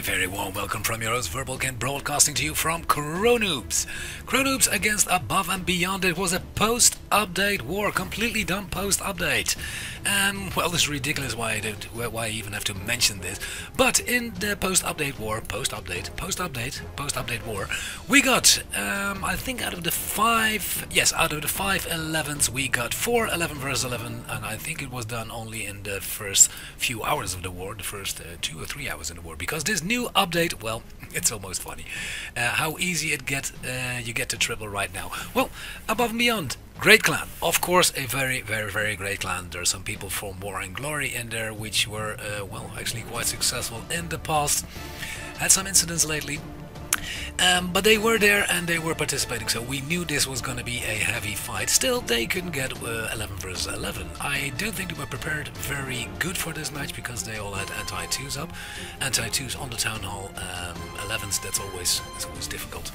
very warm welcome from your host Verbalkin, broadcasting to you from Kronos. Kronos against Above and Beyond. It was a post-update war, completely done post-update. Well, it's ridiculous why I even have to mention this. But in the post-update war, post-update war, we got, I think out of the 5 11s, we got 4 11 versus 11, and I think it was done only in the first few hours of the war, the first 2 or 3 hours in the war, because this new update, well, it's almost funny how easy you get to triple right now. Well, Above and Beyond, great clan, of course, a very, very, very great clan. There are some people from War and Glory in there which were, well, actually quite successful in the past. Had some incidents lately. But they were there and they were participating, so we knew this was going to be a heavy fight. Still, they couldn't get 11 versus 11. I don't think they were prepared very good for this match because they all had anti-2s up. Anti-2s on the Town Hall 11s, it's always difficult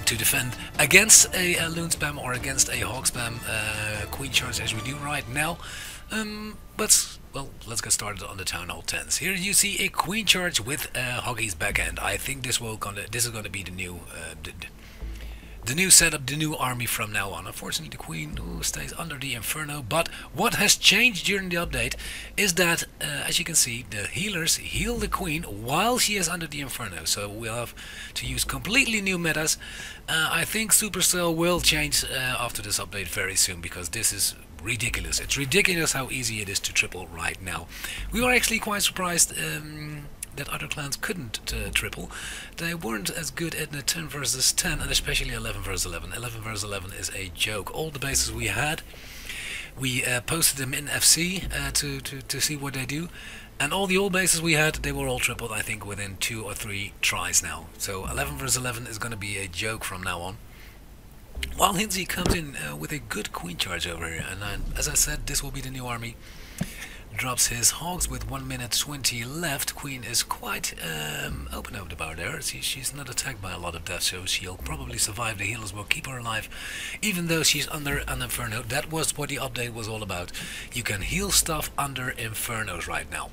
to defend against a loon spam or against a hog spam queen charge as we do right now. But well, let's get started on the Town Hall 10s. Here you see a queen charge with Hoggy's backhand. I think this is gonna be the new setup, the new army from now on. Unfortunately, the queen stays under the Inferno. But what has changed during the update is that, as you can see, the healers heal the queen while she is under the Inferno. So we'll have to use completely new metas. I think Supercell will change after this update very soon, because this is ridiculous. It's ridiculous how easy it is to triple right now. We were actually quite surprised that other clans couldn't triple. They weren't as good at the 10 versus 10, and especially 11 versus 11. 11 versus 11 is a joke. All the bases we had, we posted them in FC to see what they do, and all the old bases we had, they were all tripled, I think, within 2 or 3 tries now. So 11 versus 11 is going to be a joke from now on. While Hinsey comes in with a good queen charge over here, and as I said, this will be the new army. Drops his hogs with 1 minute 20 left. Queen is quite open over the bar there. She's not attacked by a lot of death, so she'll probably survive. The healers will keep her alive, even though she's under an Inferno. That was what the update was all about. You can heal stuff under Infernos right now.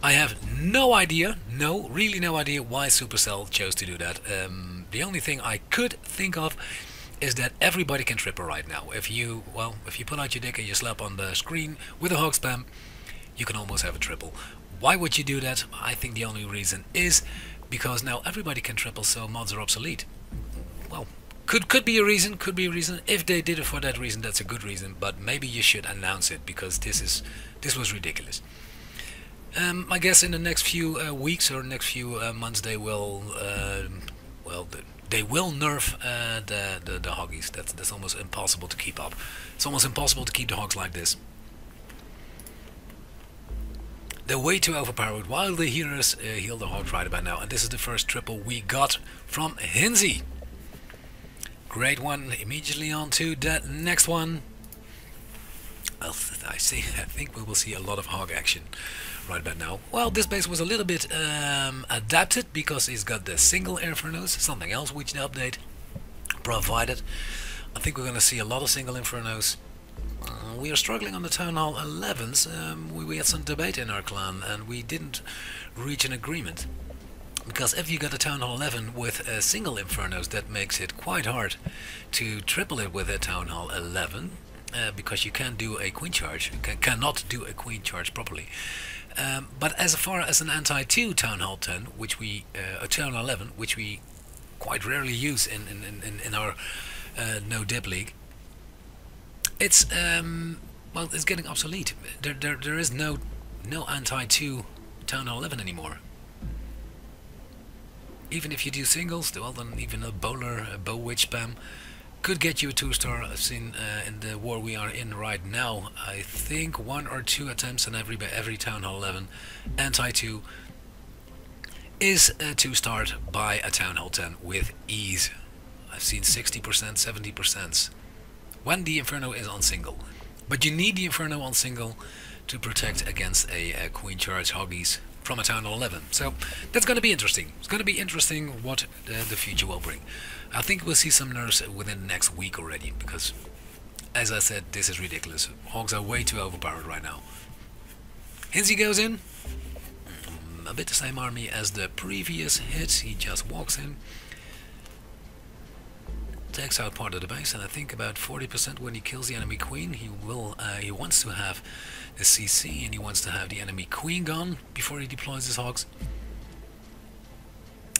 I have no idea, really no idea why Supercell chose to do that. The only thing I could think of is that everybody can triple right now. If you pull out your dick and you slap on the screen with a hog spam, you can almost have a triple. Why would you do that? I think the only reason is because now everybody can triple, so mods are obsolete. Well, could be a reason, If they did it for that reason, that's a good reason, but maybe you should announce it, because this was ridiculous. I guess in the next few weeks or next few months they will they will nerf the hoggies. That's almost impossible to keep up. It's almost impossible to keep the hogs like this. They're way too overpowered, while the healers heal the hogs right about now. And this is the first triple we got from Hinsey. Great one. Immediately on to that next one. Well, I think we will see a lot of hog action right about now. Well, this base was a little bit adapted because it's got the single Infernos, something else which the update provided. I think we're going to see a lot of single Infernos. We are struggling on the Town Hall 11s. We had some debate in our clan and we didn't reach an agreement. Because if you got a Town Hall 11 with single Infernos, that makes it quite hard to triple it with a Town Hall 11. Because you can't do a queen charge, cannot do a queen charge properly. But as far as an anti-2 Town Hall 10, which we a Town Hall 11, which we quite rarely use in our no dip league, it's well, it's getting obsolete. There is no anti-2 Town Hall 11 anymore. Even if you do singles, well, then even a bow witch spam could get you a 2-star. I've seen in the war we are in right now, I think 1 or 2 attempts on every Town Hall 11 anti-2 is 2-starred by a Town Hall 10 with ease. I've seen 60%, 70% when the Inferno is on single. But you need the Inferno on single to protect against a queen charge hoggies from a Town Hall 11. So that's going to be interesting. It's going to be interesting what the future will bring. I think we'll see some nerfs within the next week already, because, as I said, this is ridiculous. Hogs are way too overpowered right now. Hinsey goes in. a bit the same army as the previous hits. He just walks in, takes out part of the base, and I think about 40% when he kills the enemy queen. He wants to have the CC, and he wants to have the enemy queen gone before he deploys his hogs.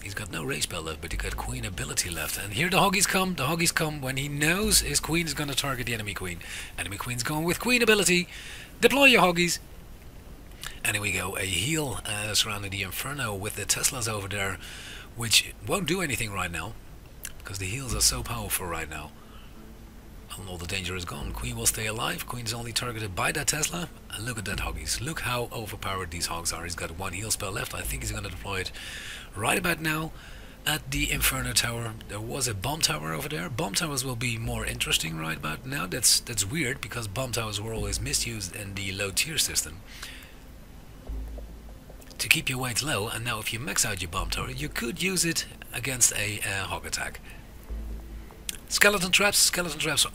He's got no rage spell left, but he got queen ability left. And here the hoggies come. The hoggies come when he knows his queen is going to target the enemy queen. Enemy queen's going with queen ability. Deploy your hoggies. And here we go, a heal surrounding the Inferno with the Teslas over there, which won't do anything right now, because the heals are so powerful right now. And all the danger is gone. Queen will stay alive. Queen's only targeted by that Tesla. And look at that hoggies. Look how overpowered these hogs are. He's got one heal spell left. I think he's going to deploy it right about now at the Inferno Tower. There was a bomb tower over there. Bomb towers will be more interesting right about now. That's weird, because bomb towers were always misused in the low tier system to keep your weights low, and now if you max out your bomb tower, you could use it against a hog attack. Skeleton traps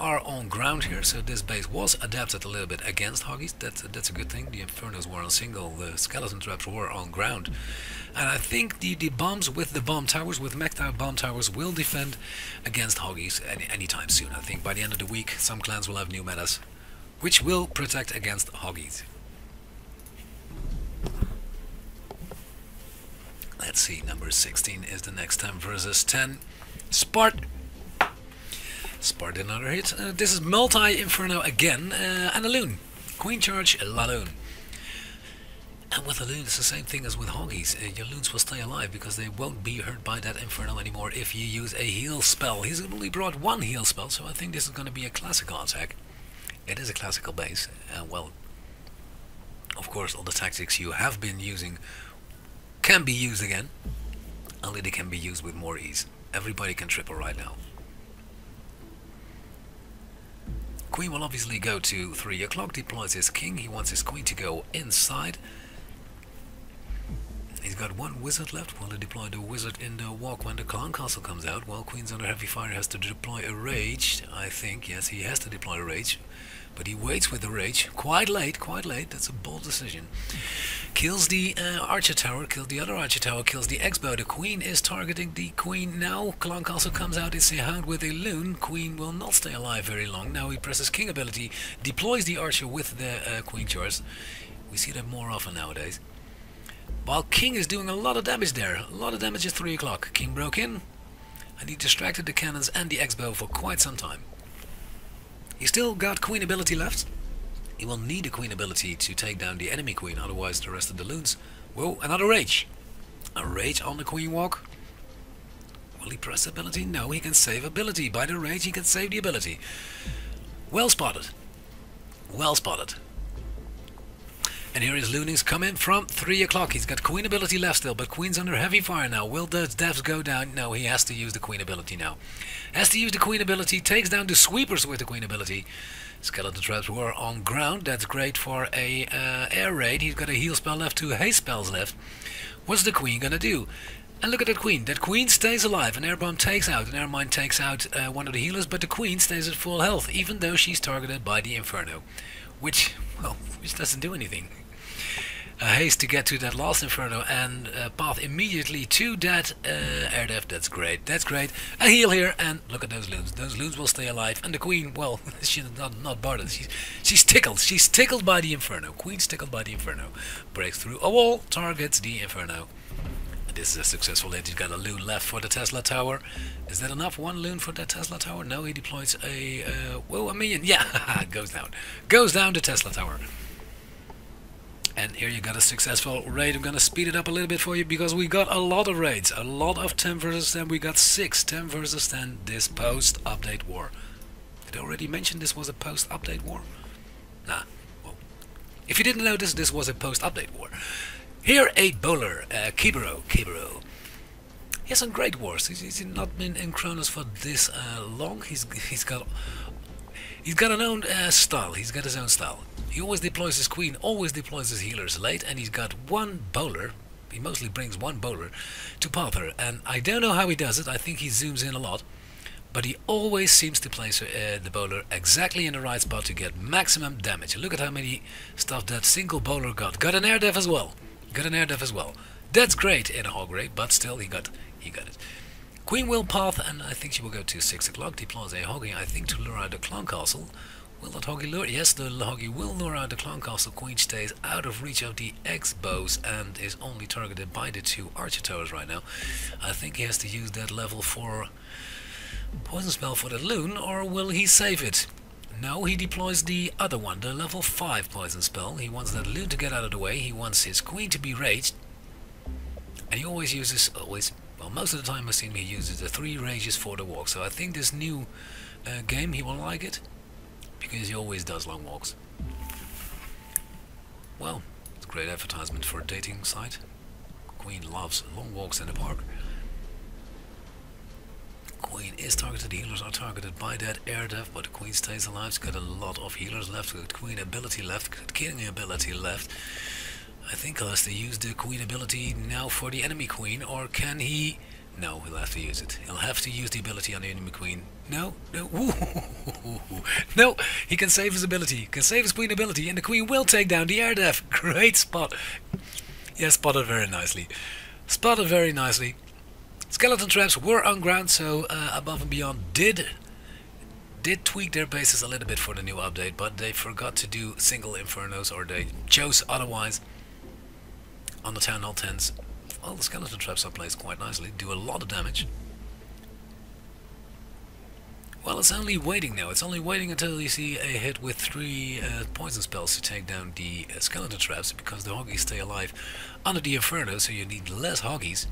are on ground here, so this base was adapted a little bit against hoggies. That's a good thing. The Infernos were on single, the skeleton traps were on ground. And I think the bombs with the bomb towers, with maxed out bomb towers, will defend against hoggies anytime soon. I think by the end of the week some clans will have new metas which will protect against hoggies. Let's see, number 16 is the next 10 versus 10. Spart another hit. This is multi-Inferno again, and a loon. Queen charge, a loon. And with a loon, it's the same thing as with hoggies. Your loons will stay alive because they won't be hurt by that Inferno anymore if you use a heal spell. He's only brought one heal spell, so I think this is going to be a classical attack. It is a classical base. Well, of course, all the tactics you have been using can be used again, only they can be used with more ease. Everybody can triple right now. Queen will obviously go to 3 o'clock, deploys his king. He wants his queen to go inside. He's got one wizard left. Will he deploy the wizard in the walk when the clan castle comes out? Well, Queen's under heavy fire, has to deploy a rage, I think. Yes, he has to deploy a rage, but he waits with the rage. Quite late. That's a bold decision. Kills the archer tower, kills the other archer tower, kills the X-bow. The queen is targeting the queen now. Clan castle comes out, it's a hound with a loon. Queen will not stay alive very long. Now he presses king ability, deploys the archer with the queen charge. We see that more often nowadays. While king is doing a lot of damage there. A lot of damage at 3 o'clock. King broke in, and he distracted the cannons and the X-bow for quite some time. He still got queen ability left. He will need a queen ability to take down the enemy queen, otherwise the rest of the loons. Whoa, another rage. A rage on the queen walk. Will he press ability? No, he can save ability. By the rage he can save the ability. Well spotted. Well spotted. And here his loonings come in from 3 o'clock. He's got queen ability left still, but queen's under heavy fire now. Will the devs go down? No, he has to use the queen ability now. Has to use the queen ability, takes down the sweepers with the queen ability. Skeleton traps were on ground. That's great for a air raid. He's got a heal spell left, 2 haste spells left. What's the queen gonna do? And look at that queen. That queen stays alive. An air bomb takes out, an air mine takes out one of the healers, but the queen stays at full health, even though she's targeted by the Inferno, which doesn't do anything. A haste to get to that last Inferno and path immediately to that air def. That's great. That's great. A heal here, and look at those loons. Those loons will stay alive. And the queen, well, she's not bothered. She's tickled. She's tickled by the Inferno. Queen's tickled by the Inferno. Breaks through a wall, targets the Inferno. And this is a successful hit. He's got a loon left for the Tesla tower. Is that enough? One loon for that Tesla tower? No, he deploys a a minion. Yeah, goes down. Goes down the Tesla tower. And here you got a successful raid. I'm gonna speed it up a little bit for you because we got a lot of raids, a lot of 10 versus 10. We got 6 10 versus 10 this post-update war. Did I already mention this was a post-update war? Nah. Well, if you didn't notice, this was a post-update war. Here a bowler, Kibero. He has some great wars. He's not been in Kronos for this long. He's got an own style. He's got his own style. He always deploys his queen, always deploys his healers late, and he's got one bowler. He mostly brings one bowler to path her, and I don't know how he does it. I think he zooms in a lot, but he always seems to place the bowler exactly in the right spot to get maximum damage. Look at how many stuff that single bowler got. Got an air def as well. That's great in a hog raid, but still he got it. Queen will path, and I think she will go to 6 o'clock. Deploys a hoggy, I think, to lure out the clan castle. Will that hoggy lure? Yes, the hoggy will lure out the clan castle. Queen stays out of reach of the X-bows and is only targeted by the 2 archer towers right now. I think he has to use that level 4 poison spell for the loon, or will he save it? No, he deploys the other one, the level 5 poison spell. He wants that loon to get out of the way. He wants his queen to be raged. And he always uses, well, most of the time I've seen he uses the 3 rages for the walk. So I think this new game he will like it, because he always does long walks. Well, it's a great advertisement for a dating site. Queen loves long walks in the park. Queen is targeted, the healers are targeted by that air def, but the queen stays alive. She's got a lot of healers left, got queen ability left, got king ability left. I think he'll have to use the queen ability now for the enemy queen, or can he? No, he'll have to use it. He'll have to use the ability on the enemy queen. No, no, he can save his ability. He can save his queen ability, and the queen will take down the air def. Great spot. Yeah, spotted very nicely. Spotted very nicely. Skeleton traps were on ground, so Above and Beyond did tweak their bases a little bit for the new update, but they forgot to do single infernos, or they chose otherwise. On the Town Hall 10s, well, the skeleton traps are placed quite nicely, do a lot of damage. Well, it's only waiting now. It's only waiting until you see a hit with 3 poison spells to take down the skeleton traps, because the hoggies stay alive under the inferno, so you need less hoggies.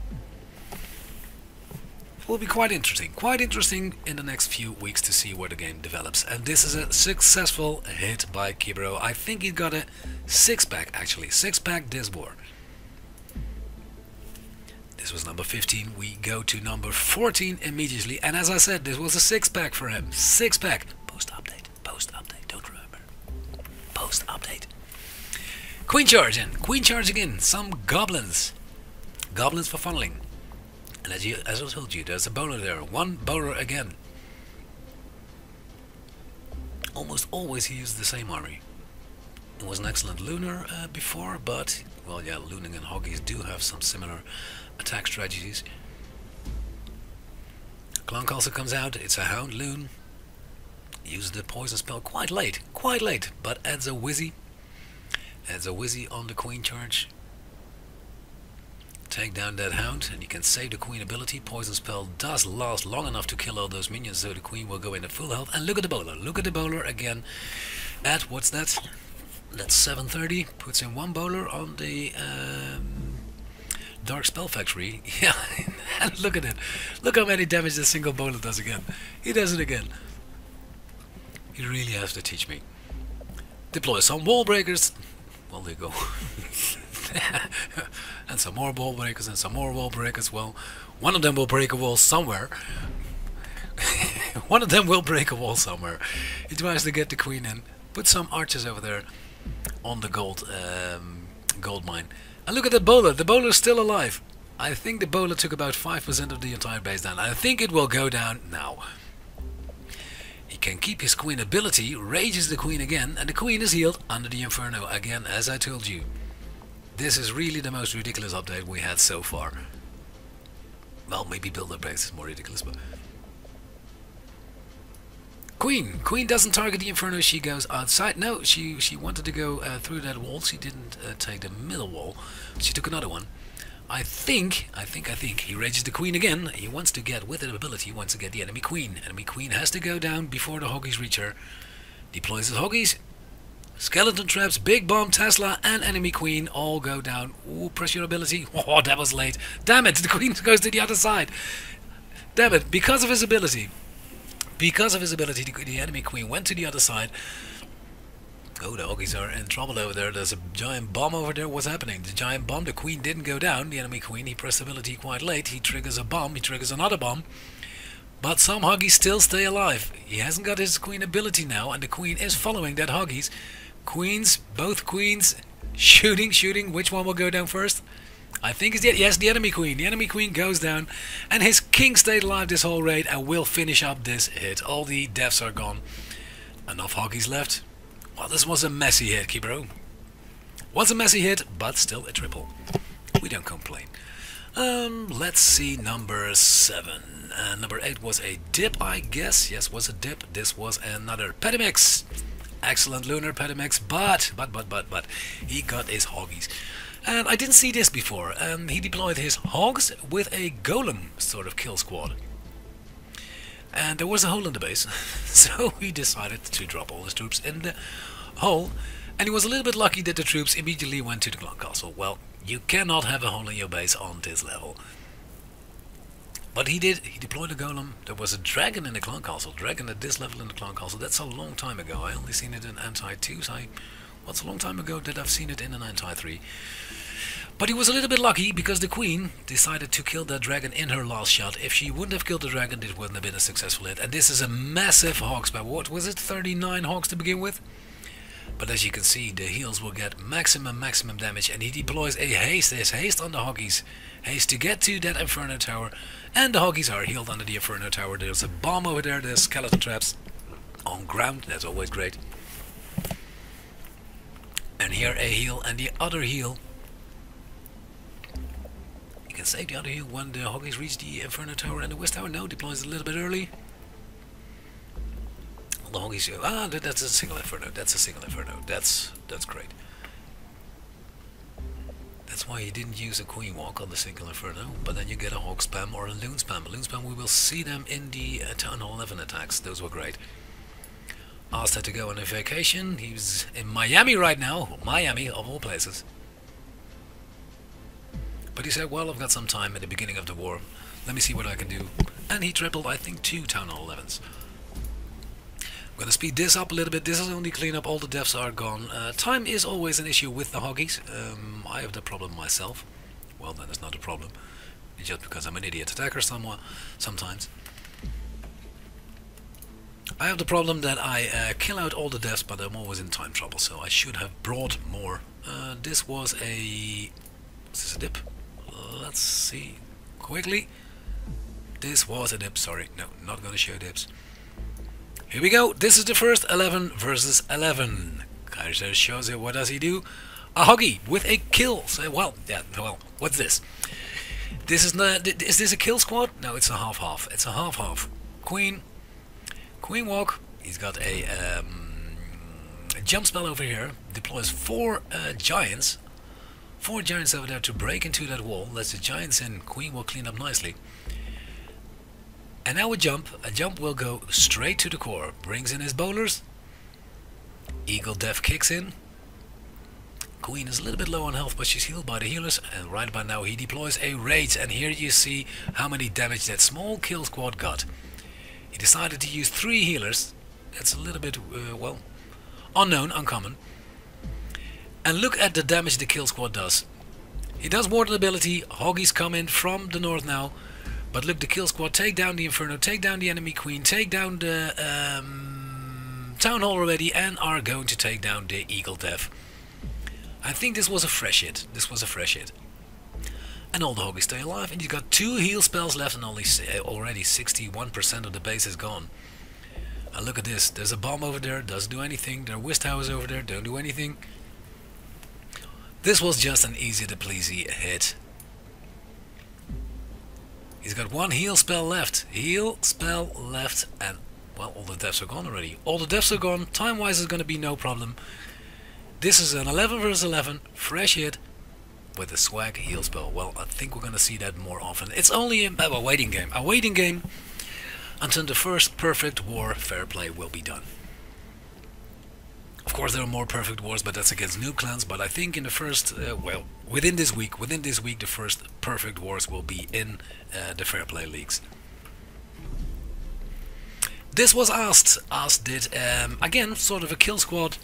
It will be quite interesting in the next few weeks to see where the game develops. And this is a successful hit by Kibro. I think he got a 6-pack, actually. 6-pack this war. This was number 15. We go to number 14 immediately. And as I said, this was a 6-pack for him. 6-pack. Post-update. Post-update. Don't remember. Post-update. Queen charge in. Queen charge again. Some goblins. Goblins for funneling. And as I told you, there's a bowler there. 1 bowler again. Almost always he used the same army. It was an excellent lunar before, but, well, yeah, looning and hoggies do have some similar attack strategies. Clunk also comes out. It's a hound loon. Uses the poison spell quite late, but adds a whizzy. Adds a whizzy on the queen charge. Take down that hound, and you can save the queen ability. Poison spell does last long enough to kill all those minions, so the queen will go in at full health. And look at the bowler. Look at the bowler again. At what's that? That's 730. Puts in 1 bowler on the Dark Spell Factory. Yeah, and look at it. Look how many damage this single bowler does again. He does it again. You really have to teach me. Deploy some wall breakers. Well, there you go. And some more wall breakers and some more wall breakers. Well, one of them will break a wall somewhere. One of them will break a wall somewhere. He tries to get the queen in. Put some archers over there on the gold mine. And look at the bowler. The bowler is still alive. I think the bowler took about 5% of the entire base down. I think it will go down now. He can keep his queen ability, rages the queen again, and the queen is healed under the inferno again, as I told you. This is really the most ridiculous update we had so far. Well, maybe builder base is more ridiculous, but... Queen doesn't target the inferno, she goes outside. No, she wanted to go through that wall. She didn't take the middle wall. She took another one. I think he rages the queen again. He wants to get, with the ability, he wants to get the enemy queen. Enemy queen has to go down before the hoggies reach her. Deploys his hoggies. Skeleton traps, big bomb, Tesla, and enemy queen all go down. Ooh, press your ability. Oh, that was late. Damn it, the queen goes to the other side. Damn it, because of his ability. Because of his ability, the enemy queen went to the other side. Oh, the hoggies are in trouble over there. There's a giant bomb over there. What's happening? The giant bomb, the queen didn't go down. The enemy queen, he pressed ability quite late. He triggers a bomb. He triggers another bomb. But some hoggies still stay alive. He hasn't got his queen ability now, and the queen is following that hoggies. Queens, both queens, shooting. Which one will go down first? I think it's yes, the enemy queen. The enemy queen goes down, and his king stayed alive this whole raid and will finish up this hit. All the deaths are gone. Enough hoggies left. Well, this was a messy hit, Kibro. Was a messy hit, but still a triple. We don't complain. Let's see number 7. Number 8 was a dip, I guess. Yes, was a dip. This was another Pedimix. Excellent lunar Pedimix, but he got his hoggies. And I didn't see this before. He deployed his hogs with a golem sort of kill squad. And there was a hole in the base, so he decided to drop all his troops in the hole. And he was a little bit lucky that the troops immediately went to the clan castle. Well, you cannot have a hole in your base on this level. But he did. He deployed a golem. There was a dragon in the clan castle. Dragon at this level in the clan castle. That's a long time ago. I only seen it in Anti-2. So what's a long time ago that I've seen it in an Anti-3. But he was a little bit lucky because the queen decided to kill that dragon in her last shot. If she wouldn't have killed the dragon, this wouldn't have been a successful hit. And this is a massive hog spam. What was it? 39 hogs to begin with? But as you can see, the heals will get maximum damage, and he deploys a haste. There's haste on the hoggies. Haste to get to that Inferno Tower, and the hoggies are healed under the Inferno Tower. There's a bomb over there, there's skeleton traps on ground, that's always great. And here a heal, and the other heal. You can save the other heal when the hoggies reach the Inferno Tower and the West Tower. No, deploys a little bit early. The hoggies, that's a single Inferno. That's a single Inferno. That's great. That's why he didn't use a Queen Walk on the single Inferno, but then you get a Hog Spam or a Loon Spam. A Loon Spam, we will see them in the Town Hall 11 attacks. Those were great. Asked had to go on a vacation. He's in Miami right now. Miami, of all places. But he said, well, I've got some time at the beginning of the war. Let me see what I can do. And he tripled, I think, 2 Town Hall 11s. I'm going to speed this up a little bit. This is only cleanup. All the deaths are gone. Time is always an issue with the hoggies. I have the problem myself. Well, then it's not a problem. It's just because I'm an idiot attacker sometimes. I have the problem that I kill out all the deaths, but I'm always in time trouble. So I should have brought more. This was a... Is this a dip? Let's see. Quickly. This was a dip. Sorry. No, not going to show dips. Here we go. This is the first 11 versus 11. Kaiser shows it. What does he do? A hoggy with a kill. So, well, what's this? This is not. Is this a kill squad? No, it's a half-half. It's a half-half. Queen walk. He's got a jump spell over here. Deploys 4 giants. 4 giants over there to break into that wall. Lets the giants in. Queen will clean up nicely. And now a jump will go straight to the core, brings in his bowlers, Eagle Death kicks in, Queen is a little bit low on health but she's healed by the healers, and right by now he deploys a rage, and here you see how many damage that small kill squad got. He decided to use 3 healers, that's a little bit, well, unknown, uncommon, and look at the damage the kill squad does. He does Warden ability, hoggies come in from the north now. But look, the kill squad take down the Inferno, take down the enemy queen, take down the Town Hall already, and are going to take down the Eagle Death. I think this was a fresh hit. This was a fresh hit. And all the hoggies stay alive, and you've got 2 heal spells left, and only already 61% of the base is gone. And look at this. There's a bomb over there, doesn't do anything. There are whist towers over there, don't do anything. This was just an easy to pleasy hit. He's got 1 heal spell left. Heal spell left, and well, all the deaths are gone already. All the deaths are gone. Time-wise is going to be no problem. This is an 11 versus 11, fresh hit with a swag heal spell. Well, I think we're going to see that more often. It's only a waiting game. A waiting game until the first perfect war fair play will be done. Of course, there are more perfect wars, but that's against new clans. But I think in the first, well, within this week, the first perfect wars will be in the fair play leagues. This was Asked did again sort of a kill squad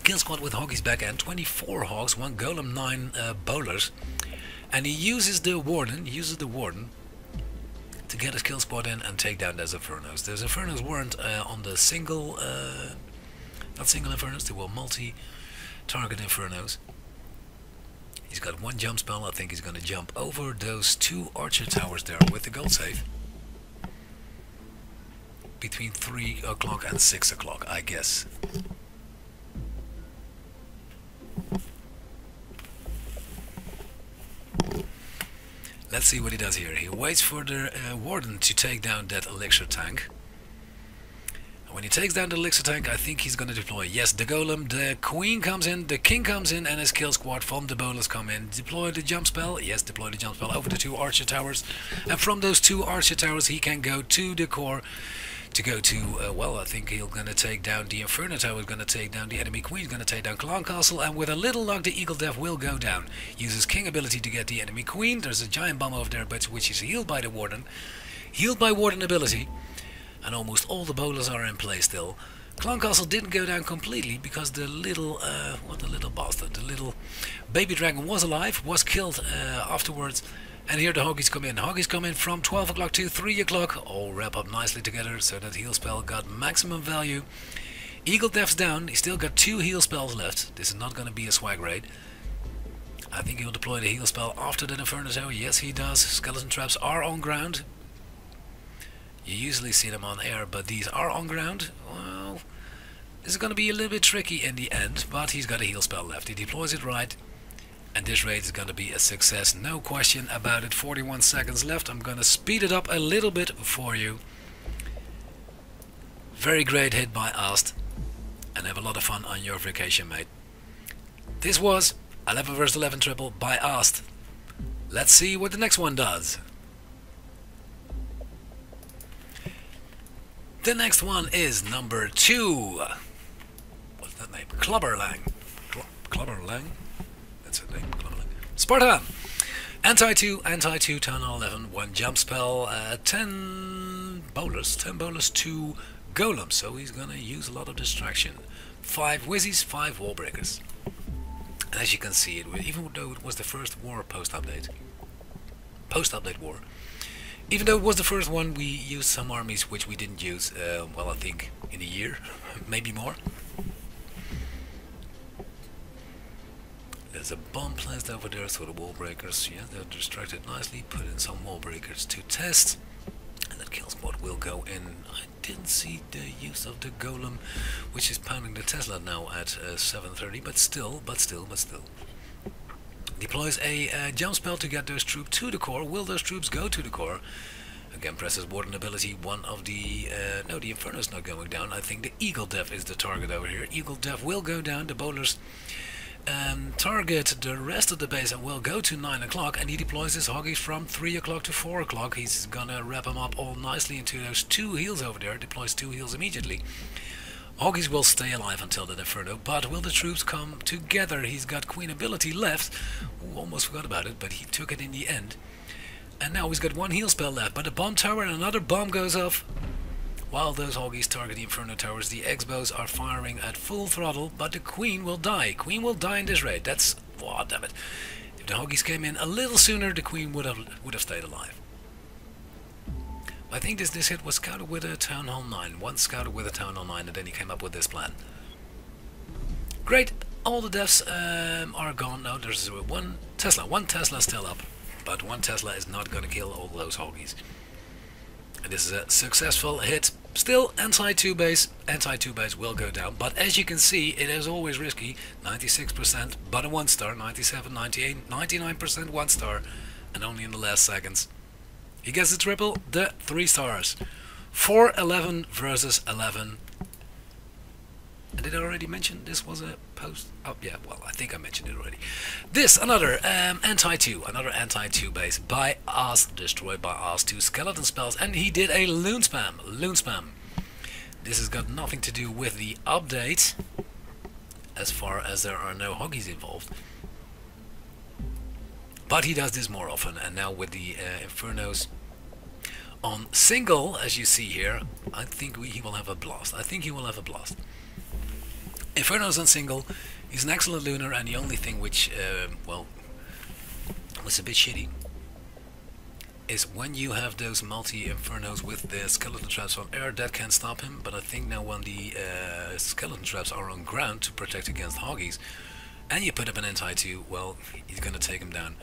with hoggies back end. 24 hogs, 1 golem, 9 bowlers, and he uses the warden. To get his kill squad in and take down those Infernos. Those Infernos weren't on the single. Not single Infernos, they were multi-target Infernos. He's got 1 jump spell. I think he's going to jump over those 2 archer towers there with the gold save. Between 3 o'clock and 6 o'clock, I guess. Let's see what he does here. He waits for the warden to take down that elixir tank. And when he takes down the elixir tank, I think he's going to deploy. Yes, the golem, the queen comes in, the king comes in, and his kill squad from the bowlers come in. Deploy the jump spell. Yes, deploy the jump spell over the 2 archer towers. And from those 2 archer towers, he can go to the core. To go to, well, I think he's going to take down the Inferno Tower, going to take down the enemy queen, going to take down Clan Castle, and with a little luck the Eagle Death will go down. Uses king ability to get the enemy queen. There's a giant bomb over there, but which is healed by the warden. Healed by warden ability, and almost all the bowlers are in play still. Clan Castle didn't go down completely because the little, the little bastard, the little baby dragon was alive, was killed afterwards. And here the Hoggies come in. Hoggies come in from 12 o'clock to 3 o'clock. All wrap up nicely together so that heal spell got maximum value. Eagle Death's down. He's still got 2 heal spells left. This is not going to be a swag raid. I think he'll deploy the heal spell after the Inferno Tower. Yes, he does. Skeleton traps are on ground. You usually see them on air, but these are on ground. Well, this is going to be a little bit tricky in the end, but he's got a heal spell left. He deploys it right. And this raid is going to be a success, no question about it. 41 seconds left. I'm going to speed it up a little bit for you. Very great hit by Ast. And have a lot of fun on your vacation, mate. This was 11 vs 11 triple by Ast. Let's see what the next one does. The next one is number 2. What's that name? Clubberlang. Clubberlang? That's it, name. Sparta! Anti-2, anti-2, town hall 11, 1 jump spell, 10 bowlers, 2 golems, so he's gonna use a lot of distraction. 5 whizzies, 5 wall breakers. And as you can see, even though it was the first war post-update war, even though it was the first one, we used some armies which we didn't use, well, I think in a year, maybe more. There's a bomb placed over there, so the wall breakers, yeah, they're distracted nicely. Put in some wall breakers to test, and that kill squad will go in. I didn't see the use of the golem, which is pounding the Tesla now at 7:30, but still. Deploys a jump spell to get those troops to the core. Will those troops go to the core? Again, presses warden ability. One of the no, the Inferno is not going down. I think the Eagle Death is the target over here. Eagle Death will go down. The bowlers target the rest of the base and will go to 9 o'clock, and he deploys his Hoggies from 3 o'clock to 4 o'clock. He's gonna wrap them up all nicely into those 2 heals over there. Deploys 2 heals immediately. Hoggies will stay alive until the Inferno, but will the troops come together? He's got queen ability left. Ooh, almost forgot about it, but he took it in the end. And now he's got 1 heal spell left, but a bomb tower and another bomb goes off. While those Hoggies target the Inferno Towers, the X-bows are firing at full throttle, but the Queen will die. Queen will die in this raid. That's... oh, damn it. If the Hoggies came in a little sooner, the Queen would have stayed alive. I think this hit was scouted with a Town Hall 9. One scouted with a Town Hall 9, and then he came up with this plan. Great. All the deaths are gone. Now there's one Tesla still up, but 1 Tesla is not going to kill all those Hoggies. And this is a successful hit. Still, anti-2 base will go down, but as you can see, it is always risky. 96%, but a 1 star, 97, 98, 99% 1 star, and only in the last seconds. He gets the triple, the 3 stars. 4-11 versus 11. And did I already mention this was a post? Oh yeah, well, I think I mentioned it already. This, another anti-2 base by us, destroyed by us, 2 skeleton spells, and he did a loon spam. This has got nothing to do with the update, as far as there are no Hoggies involved. But he does this more often, and now with the Infernos on single, as you see here, I think he will have a blast. Inferno's on single. He's an excellent lunar, and the only thing which, well, was a bit shitty is when you have those multi-Infernos with the skeleton traps from air, that can stop him. But I think now when the skeleton traps are on ground to protect against Hoggies, and you put up an anti-2, well, he's gonna take him down.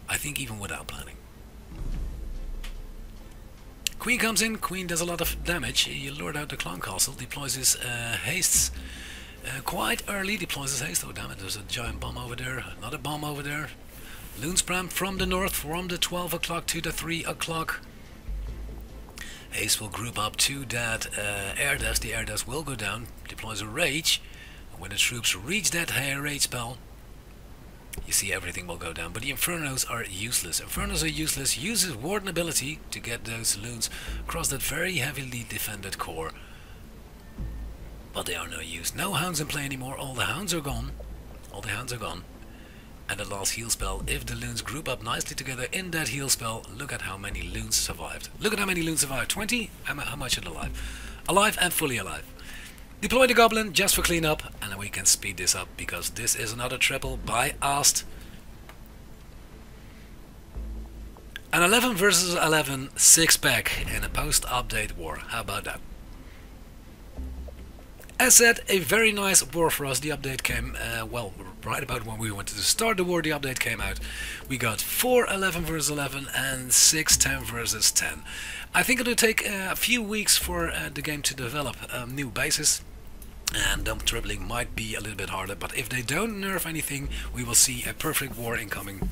I think even without planning. Queen comes in. Queen does a lot of damage. He lured out the Clan Castle, deploys his hastes. Quite early deploys his haste. Oh damn it, there's a giant bomb over there, another bomb over there. Loonsbram from the north, from the 12 o'clock to the 3 o'clock. Ace will group up to that air dust. The air dust will go down, deploys a rage. When the troops reach that rage spell, you see everything will go down. But the Infernos are useless. Infernos are useless. Uses Warden ability to get those loons across that very heavily defended core. But they are no use. No hounds in play anymore. All the hounds are gone. All the hounds are gone. And the last heal spell, if the loons group up nicely together in that heal spell, look at how many loons survived. Look at how many loons survived. 20? How much are alive? Alive and fully alive. Deploy the goblin just for cleanup, and then we can speed this up because this is another triple by Ast. An 11 versus 11 6-pack in a post-update war. How about that? As said, a very nice war for us. The update came, well, right about when we wanted to start the war, the update came out. We got 4 11 versus 11 and 6 10 versus 10. I think it'll take a few weeks for the game to develop new bases. And dump tripling might be a little bit harder, but if they don't nerf anything, we will see a perfect war incoming,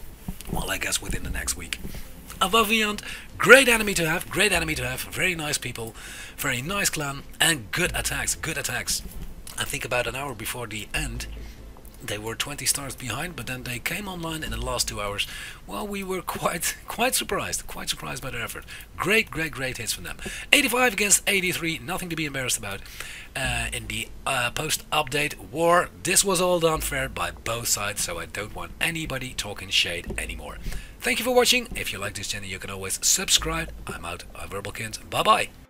well, I guess within the next week. Above&Beyond, great enemy to have, very nice people, very nice clan, and good attacks. I think about an hour before the end, they were 20 stars behind, but then they came online in the last 2 hours. Well, we were quite surprised by their effort. Great hits from them. 85 against 83, nothing to be embarrassed about. In the post-update war, this was all done fair by both sides, so I don't want anybody talking shade anymore. Thank you for watching. If you like this channel, you can always subscribe. I'm out. I'm Verbalkind. Bye bye.